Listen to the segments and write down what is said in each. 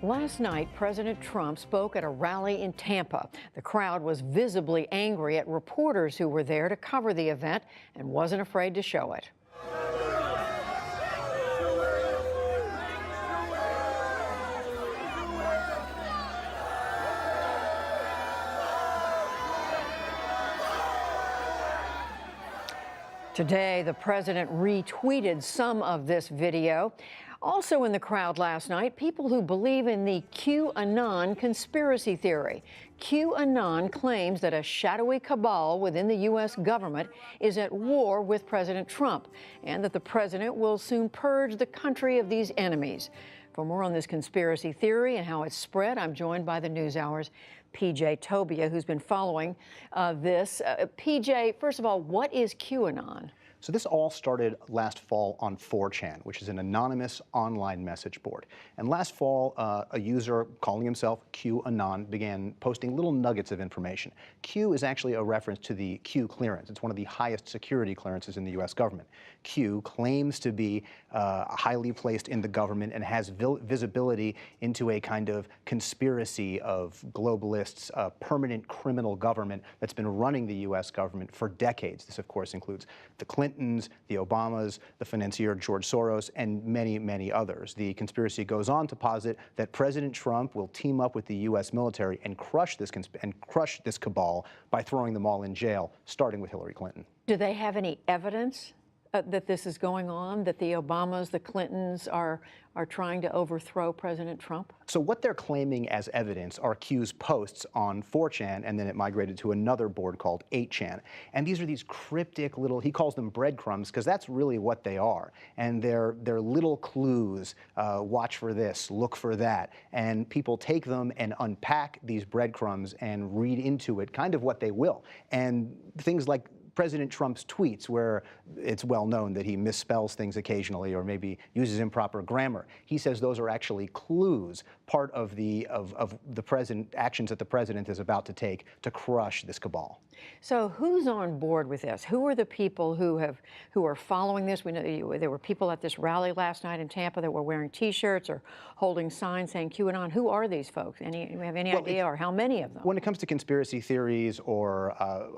Last night, President Trump spoke at a rally in Tampa. The crowd was visibly angry at reporters who were there to cover the event and wasn't afraid to show it. Today, the president retweeted some of this video. Also in the crowd last night, people who believe in the QAnon conspiracy theory. QAnon claims that a shadowy cabal within the U.S. government is at war with President Trump and that the president will soon purge the country of these enemies. For more on this conspiracy theory and how it's spread, I'm joined by the NewsHour's PJ Tobia, who's been following this. PJ, first of all, what is QAnon? So this all started last fall on 4chan, which is an anonymous online message board. And last fall, a user calling himself QAnon began posting little nuggets of information. Q is actually a reference to the Q clearance. It's one of the highest security clearances in the U.S. government. Q claims to be highly placed in the government and has visibility into a kind of conspiracy of globalists, a permanent criminal government that's been running the U.S. government for decades. This, of course, includes the Clintons, the Obamas, the financier George Soros, and many, many others. The conspiracy goes on to posit that President Trump will team up with the U.S. military and crush this cabal by throwing them all in jail, starting with Hillary Clinton. Do they have any evidence that this is going on, that the Obamas, the Clintons are trying to overthrow President Trump? So what they're claiming as evidence are Q's posts on 4chan, and then it migrated to another board called 8chan. And these are these cryptic little, he calls them breadcrumbs, because that's really what they are. And they're little clues, watch for this, look for that. And people take them and unpack these breadcrumbs and read into it kind of what they will. And things like President Trump's tweets, where it's well known that he misspells things occasionally or maybe uses improper grammar. He says those are actually clues, part of the actions that the president is about to take to crush this cabal. So who's on board with this? Who are the people who are following this? We know there were people at this rally last night in Tampa that were wearing T-shirts or holding signs saying QAnon. Who are these folks? Do you have any idea, or how many of them? When it comes to conspiracy theories or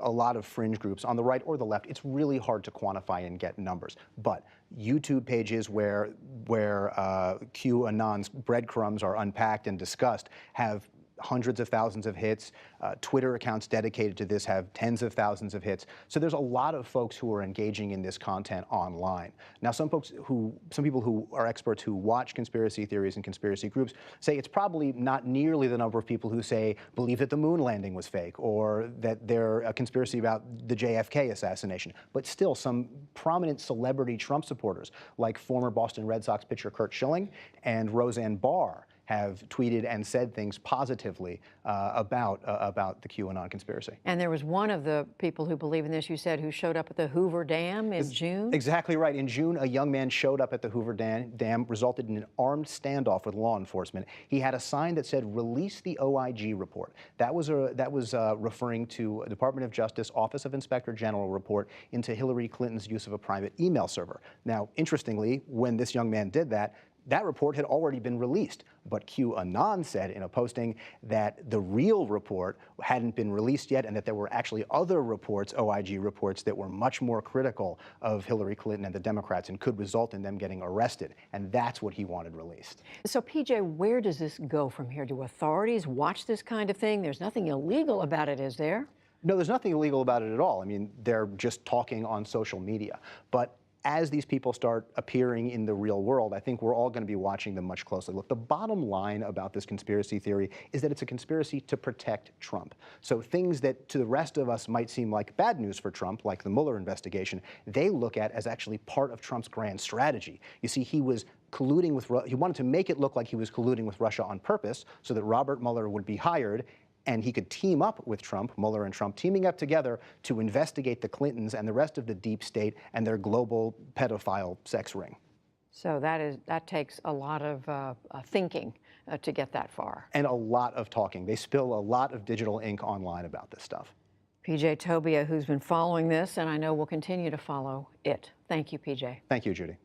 a lot of fringe groups on the right or the left, it's really hard to quantify and get numbers. But YouTube pages where QAnon's breadcrumbs are unpacked and discussed have hundreds of thousands of hits. Twitter accounts dedicated to this have tens of thousands of hits. So there's a lot of folks who are engaging in this content online. Now, some people who are experts who watch conspiracy theories and conspiracy groups say it's probably not nearly the number of people who say believe that the moon landing was fake or that they're a conspiracy about the JFK assassination. But still, some prominent celebrity Trump supporters, like former Boston Red Sox pitcher Curt Schilling and Roseanne Barr, have tweeted and said things positively about the QAnon conspiracy. And there was one of the people who believe in this, you said, who showed up at the Hoover Dam in June? Exactly right. In June, a young man showed up at the Hoover Dam, resulted in an armed standoff with law enforcement. He had a sign that said, "Release the OIG report." That was referring to a Department of Justice Office of Inspector General report into Hillary Clinton's use of a private email server. Now, interestingly, when this young man did that, that report had already been released, but QAnon said in a posting that the real report hadn't been released yet and that there were actually other reports, OIG reports, that were much more critical of Hillary Clinton and the Democrats and could result in them getting arrested. And that's what he wanted released. So, PJ, where does this go from here? Do authorities watch this kind of thing? There's nothing illegal about it, is there? No, there's nothing illegal about it at all. I mean, they're just talking on social media. But as these people start appearing in the real world, I think we're all going to be watching them much closely. Look, the bottom line about this conspiracy theory is that it's a conspiracy to protect Trump. So things that to the rest of us might seem like bad news for Trump, like the Mueller investigation, they look at as actually part of Trump's grand strategy. You see, he was colluding with, he wanted to make it look like he was colluding with Russia on purpose so that Robert Mueller would be hired and he could team up with Trump, Mueller and Trump, teaming up together to investigate the Clintons and the rest of the deep state and their global pedophile sex ring. So that takes a lot of thinking to get that far. And a lot of talking. They spill a lot of digital ink online about this stuff. PJ Tobia, who's been following this, and I know will continue to follow it. Thank you, PJ. Thank you, Judy.